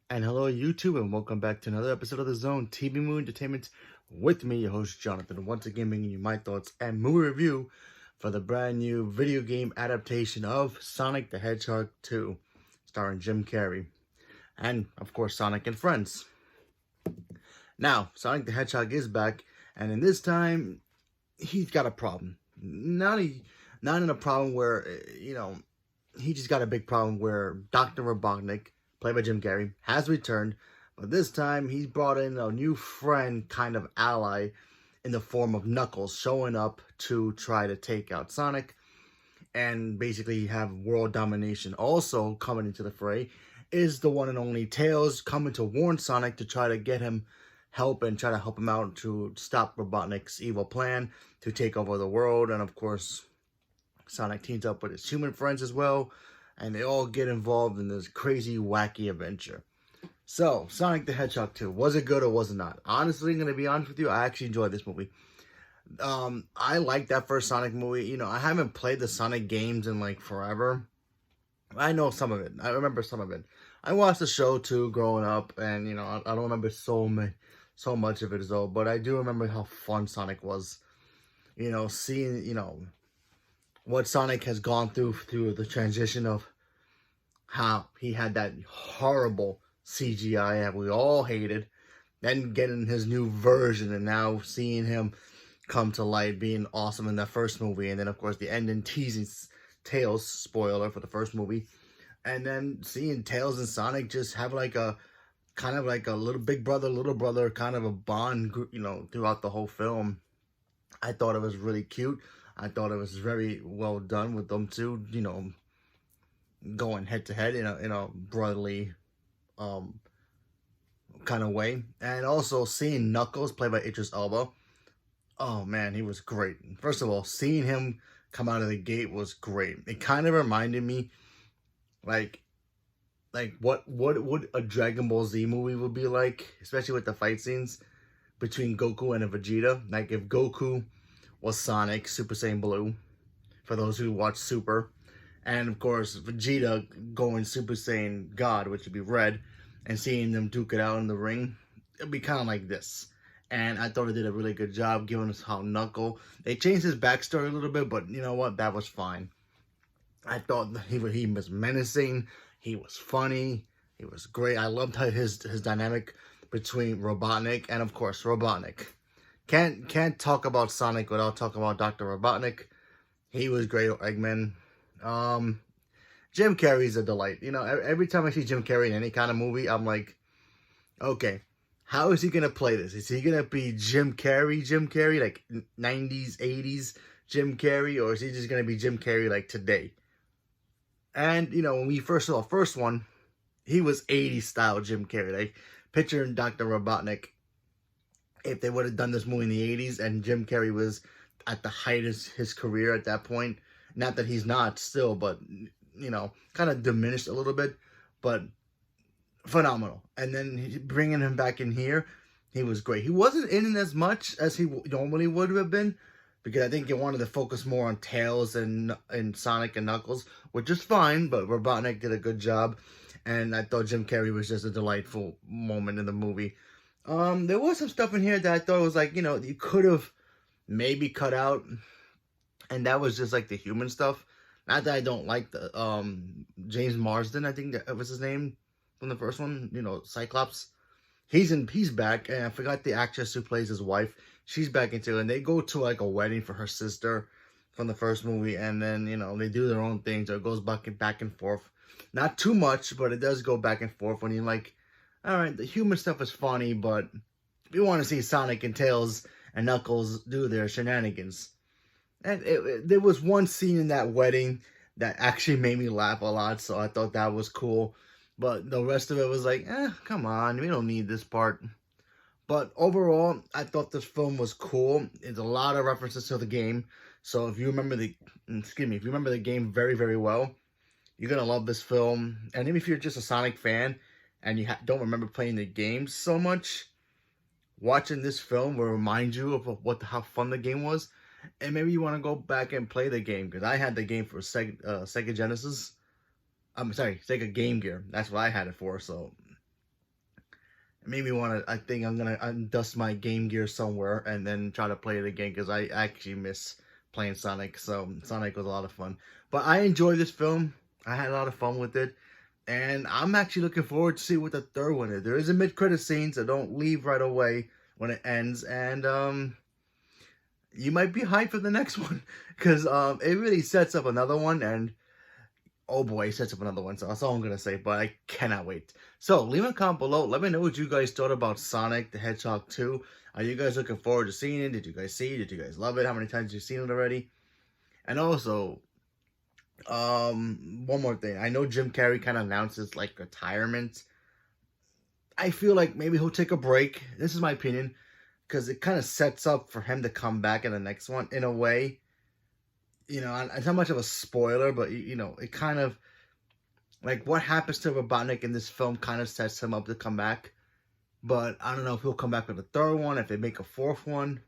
And hello, YouTube, and welcome back to another episode of The Zone TV Movie Entertainment with me, your host, Jonathan. Once again, bringing you my thoughts and movie review for the brand new video game adaptation of Sonic the Hedgehog 2, starring Jim Carrey, and, of course, Sonic and Friends. Now, Sonic the Hedgehog is back, and in this time, he's got a problem. Not in a problem where, he just got a big problem where Dr. Robotnik, played by Jim Carrey, has returned, but this time he's brought in a new friend, kind of ally, in the form of Knuckles, showing up to try to take out Sonic and basically have world domination. Also coming into the fray is the one and only Tails, coming to warn Sonic to try to get him help and try to help him out to stop Robotnik's evil plan to take over the world. And of course, Sonic teams up with his human friends as well, and they all get involved in this crazy, wacky adventure. So, Sonic the Hedgehog 2, was it good or was it not? Honestly, I'm going to be honest with you, I actually enjoyed this movie. I like that first Sonic movie. I haven't played the Sonic games in like forever. I know some of it. I remember some of it. I watched the show too growing up, and I don't remember so much of it though, but I do remember how fun Sonic was. Seeing, what Sonic has gone through the transition of how he had that horrible CGI that we all hated, then getting his new version, and now seeing him come to light, being awesome in that first movie, and then of course the ending teasing Tails, spoiler for the first movie, and then seeing Tails and Sonic just have like a kind of like a little big brother, little brother kind of a bond, throughout the whole film. I thought it was really cute. I thought it was very well done with them two, going head to head in a brotherly kind of way. And also seeing Knuckles, played by Idris Elba. Oh man, he was great. First of all, seeing him come out of the gate was great. It kind of reminded me like what would a Dragon Ball Z movie would be like, especially with the fight scenes between Goku and a Vegeta. Like if Goku was Sonic, Super Saiyan Blue, for those who watch Super. And of course, Vegeta going Super Saiyan God, which would be Red, and seeing them duke it out in the ring, it'd be kind of like this. And I thought it did a really good job giving us how they changed his backstory a little bit, but you know what? That was fine. I thought he was menacing, he was funny, he was great. I loved how his dynamic between Robotnik and of course Robotnik. Can't talk about Sonic without talking about Dr. Robotnik. He was great. Eggman. Jim Carrey's a delight. Every time I see Jim Carrey in any kind of movie, I'm like, okay, how is he gonna play this? Is he gonna be Jim Carrey, like 90s, 80s Jim Carrey, or is he just gonna be Jim Carrey like today? And when we first saw the first one, he was 80s style Jim Carrey. Like picturing Dr. Robotnik, if they would have done this movie in the 80s and Jim Carrey was at the height of his career at that point. Not that he's not still, but, kind of diminished a little bit, but phenomenal. And then bringing him back in here, he was great. He wasn't in it as much as he normally would have been, because I think he wanted to focus more on Tails and Sonic and Knuckles, which is fine, but Robotnik did a good job. And I thought Jim Carrey was just a delightful moment in the movie. There was some stuff in here that I thought was like, you could have maybe cut out, and that was just like the human stuff. Not that I don't like the James Marsden, I think that was his name from the first one. Cyclops. He's back, and I forgot the actress who plays his wife. She's back into it, and they go to like a wedding for her sister from the first movie, and then they do their own things. So it goes back and forth. Not too much, but it does go back and forth when you're like, all right, the human stuff is funny, but we want to see Sonic and Tails and Knuckles do their shenanigans. And there was one scene in that wedding that actually made me laugh a lot, so I thought that was cool. But the rest of it was like, come on, we don't need this part. But overall, I thought this film was cool. It's a lot of references to the game. So if you remember the game very, very well, you're going to love this film. And even if you're just a Sonic fan and you don't remember playing the game so much, watching this film will remind you of how fun the game was. And maybe you want to go back and play the game, because I had the game for Sega Genesis. I'm sorry, Sega Game Gear. That's what I had it for. So It made me want to. I think I'm gonna dust my Game Gear somewhere and then try to play it again because I actually miss playing Sonic. So Sonic was a lot of fun. But I enjoyed this film. I had a lot of fun with it, and I'm actually looking forward to see what the third one is. There is a mid-credit scene, so don't leave right away when it ends. And you might be hyped for the next one because it really sets up another one. And oh boy, he sets up another one, so that's all I'm gonna say, but I cannot wait. So leave a comment below. Let me know what you guys thought about Sonic the Hedgehog 2. Are you guys looking forward to seeing it? Did you guys see it? Did you guys love it? How many times have you seen it already? And also, one more thing. I know Jim Carrey kind of announces like retirement. I feel like maybe he'll take a break. This is my opinion, because it kind of sets up for him to come back in the next one in a way. You know, it's not much of a spoiler, but you know, it kind of like what happens to Robotnik in this film kind of sets him up to come back. But I don't know if he'll come back with a third one, if they make a fourth one,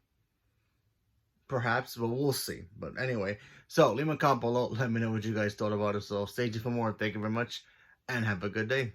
perhaps, but we'll see. But anyway, so leave a comment below. Let me know what you guys thought about it. So stay tuned for more. Thank you very much, and have a good day.